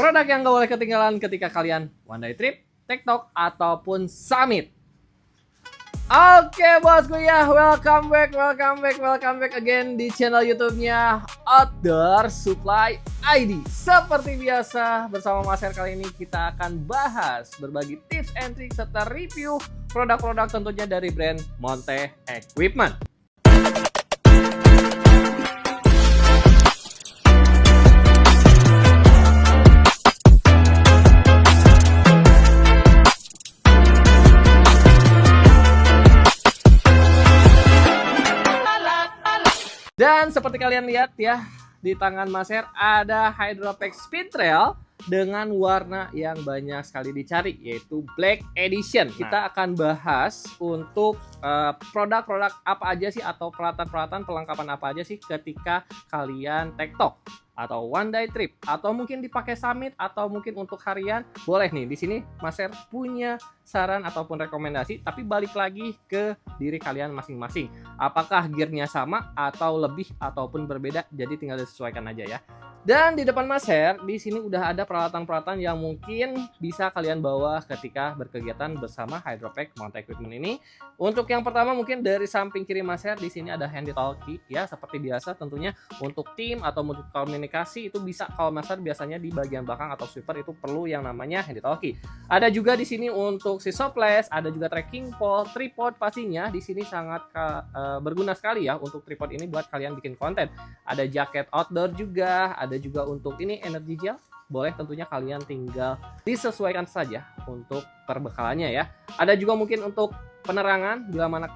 Produk yang gak boleh ketinggalan ketika kalian one day trip, TikTok, ataupun summit. Oke bosku ya, welcome back again di channel YouTube-nya Outdoor Supply ID. Seperti biasa bersama Mas Her, kali ini kita akan bahas berbagi tips and tricks serta review produk-produk tentunya dari brand Monte Equipment. Dan seperti kalian lihat ya, di tangan Mas Her ada Hydropack Speed Trail dengan warna yang banyak sekali dicari, yaitu Black Edition. Kita akan bahas untuk produk-produk apa aja sih, atau peralatan-peralatan pelengkapan apa aja sih ketika kalian TikTok atau one day trip, atau mungkin dipakai summit, atau mungkin untuk harian. Boleh nih, di sini Mas Her punya saran ataupun rekomendasi, tapi balik lagi ke diri kalian masing-masing. Apakah gearnya sama atau lebih ataupun berbeda? Jadi tinggal disesuaikan aja ya. Dan di depan Mas Her, di sini udah ada peralatan-peralatan yang mungkin bisa kalian bawa ketika berkegiatan bersama Hydropack Monte Equipment ini. Untuk yang pertama mungkin dari samping kiri Mas Her, di sini ada handy talkie ya, seperti biasa tentunya untuk tim atau untuk komunikasi itu bisa. Kalau Mas Her biasanya di bagian belakang atau sweeper itu perlu yang namanya handy talkie. Ada juga di sini untuk si softlace, ada juga trekking pole, tripod pastinya di sini sangat berguna sekali ya untuk tripod ini buat kalian bikin konten. Ada jaket outdoor juga, ada juga untuk ini energy gel. Boleh tentunya kalian tinggal disesuaikan saja untuk perbekalannya ya. Ada juga mungkin untuk penerangan bila mana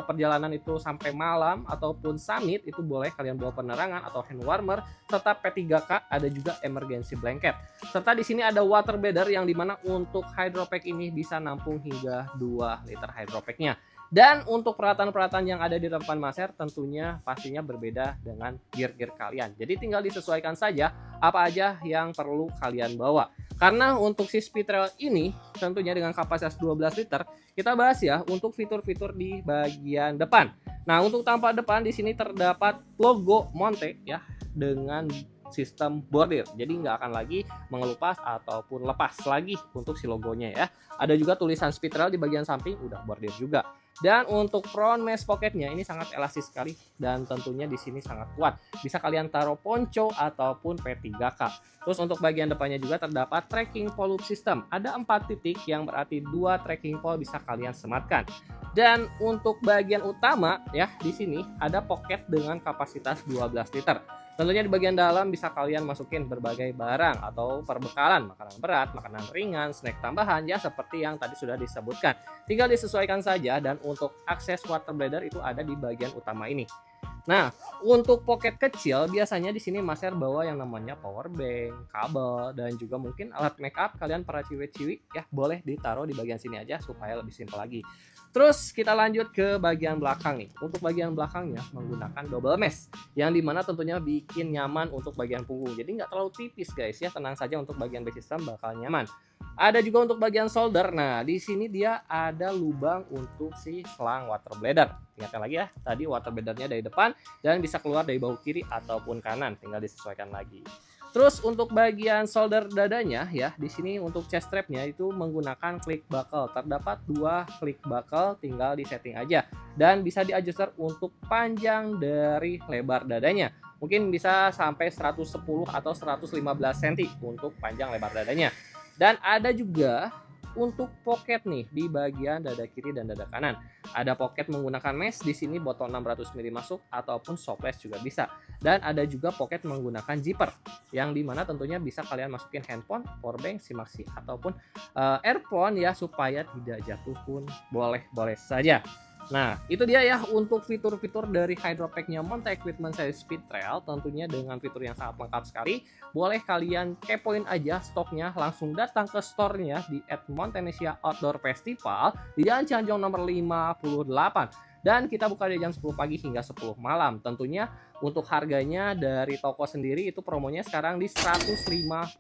perjalanan itu sampai malam ataupun summit, itu boleh kalian bawa penerangan atau hand warmer serta P3K. Ada juga emergency blanket. Serta di sini ada water bladder yang dimana untuk Hydropack ini bisa nampung hingga 2 liter Hydropacknya. Dan untuk peralatan-peralatan yang ada di depan Mas Her tentunya pastinya berbeda dengan gear-gear kalian. Jadi tinggal disesuaikan saja apa aja yang perlu kalian bawa. Karena untuk si Speed Trail ini tentunya dengan kapasitas 12 liter, kita bahas ya untuk fitur-fitur di bagian depan. Nah, untuk tampak depan di sini terdapat logo Monte ya dengan sistem bordir, jadi nggak akan lagi mengelupas ataupun lepas lagi untuk si logonya ya. Ada juga tulisan Speed Trail di bagian samping, udah bordir juga. Dan untuk front mesh pocketnya ini sangat elastis sekali dan tentunya di sini sangat kuat. Bisa kalian taruh ponco ataupun P3K. Terus untuk bagian depannya juga terdapat tracking pole loop system. Ada 4 titik yang berarti 2 tracking pole bisa kalian sematkan. Dan untuk bagian utama ya, di sini ada pocket dengan kapasitas 12 liter. Tentunya di bagian dalam bisa kalian masukin berbagai barang atau perbekalan, makanan berat, makanan ringan, snack tambahan ya, seperti yang tadi sudah disebutkan. Tinggal disesuaikan saja. Dan untuk akses water bladder itu ada di bagian utama ini. Nah, untuk pocket kecil biasanya di sini Mas Her bawa yang namanya power bank, kabel, dan juga mungkin alat make up. Kalian para ciwi-ciwi ya, boleh ditaruh di bagian sini aja supaya lebih simpel lagi. Terus kita lanjut ke bagian belakang nih. Untuk bagian belakangnya menggunakan double mesh, yang dimana tentunya bikin nyaman untuk bagian punggung. Jadi nggak terlalu tipis guys ya, tenang saja, untuk bagian base system bakal nyaman. Ada juga untuk bagian solder. Nah, di sini dia ada lubang untuk si selang water bladder. Ingatkan lagi ya, tadi water bladdernya dari depan dan bisa keluar dari bahu kiri ataupun kanan, tinggal disesuaikan lagi. Terus untuk bagian solder dadanya ya, di sini untuk chest strapnya itu menggunakan click buckle. Terdapat 2 click buckle, tinggal disetting aja. Dan bisa di-adjuster untuk panjang dari lebar dadanya. Mungkin bisa sampai 110 atau 115 cm untuk panjang lebar dadanya. Dan ada juga untuk pocket nih di bagian dada kiri dan dada kanan. Ada pocket menggunakan mesh, di sini botol 600 ml masuk ataupun softlace juga bisa. Dan ada juga pocket menggunakan zipper, yang dimana tentunya bisa kalian masukin handphone, powerbank, simaksi ataupun earphone ya, supaya tidak jatuh pun boleh saja. Nah, itu dia ya untuk fitur-fitur dari Hydropack-nya Monte Equipment series Speed Trail, tentunya dengan fitur yang sangat lengkap sekali. Boleh kalian kepoin aja stoknya, langsung datang ke store-nya di @Montenesia Outdoor Festival di Jalan Cianjong nomor 58. dan kita buka dari jam 10 pagi hingga 10 malam. Tentunya untuk harganya dari toko sendiri itu promonya sekarang di 155.000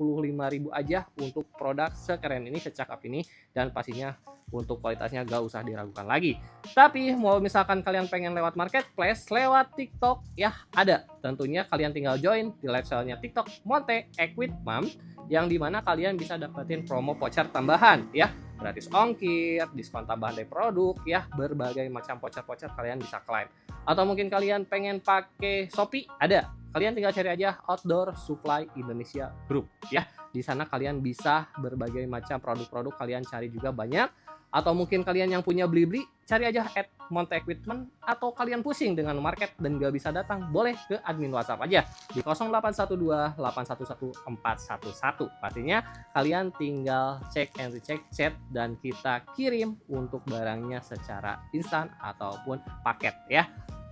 aja untuk produk sekeren ini, secakap ini, dan pastinya untuk kualitasnya gak usah diragukan lagi. Tapi mau misalkan kalian pengen lewat marketplace, lewat TikTok ya ada. Tentunya kalian tinggal join di live sale-nya TikTok Monte Equipment, yang dimana kalian bisa dapetin promo voucher tambahan ya, gratis ongkir, diskon tambahan dari produk ya, berbagai macam voucher-voucher kalian bisa klaim. Atau mungkin kalian pengen pakai Shopee, ada. Kalian tinggal cari aja Outdoor Supply Indonesia Group ya. Di sana kalian bisa berbagai macam produk-produk kalian cari juga banyak. Atau mungkin kalian yang punya Blibli, cari aja @Monte Equipment, atau kalian pusing dengan market dan gak bisa datang, boleh ke admin WhatsApp aja di 0812 811 411. Pastinya kalian tinggal cek and recheck chat dan kita kirim untuk barangnya secara instan ataupun paket ya.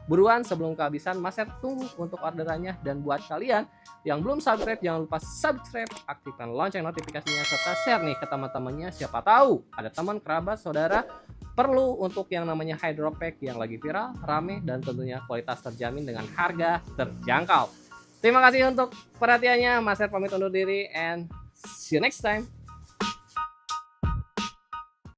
Buruan sebelum kehabisan, Mas Her tunggu untuk orderannya. Dan buat kalian yang belum subscribe, jangan lupa subscribe, aktifkan lonceng notifikasinya, serta share nih ke teman-temannya. Siapa tahu ada teman, kerabat, saudara perlu untuk yang namanya Hydropack yang lagi viral, rame, dan tentunya kualitas terjamin dengan harga terjangkau. Terima kasih untuk perhatiannya. Mas Her pamit undur diri and see you next time.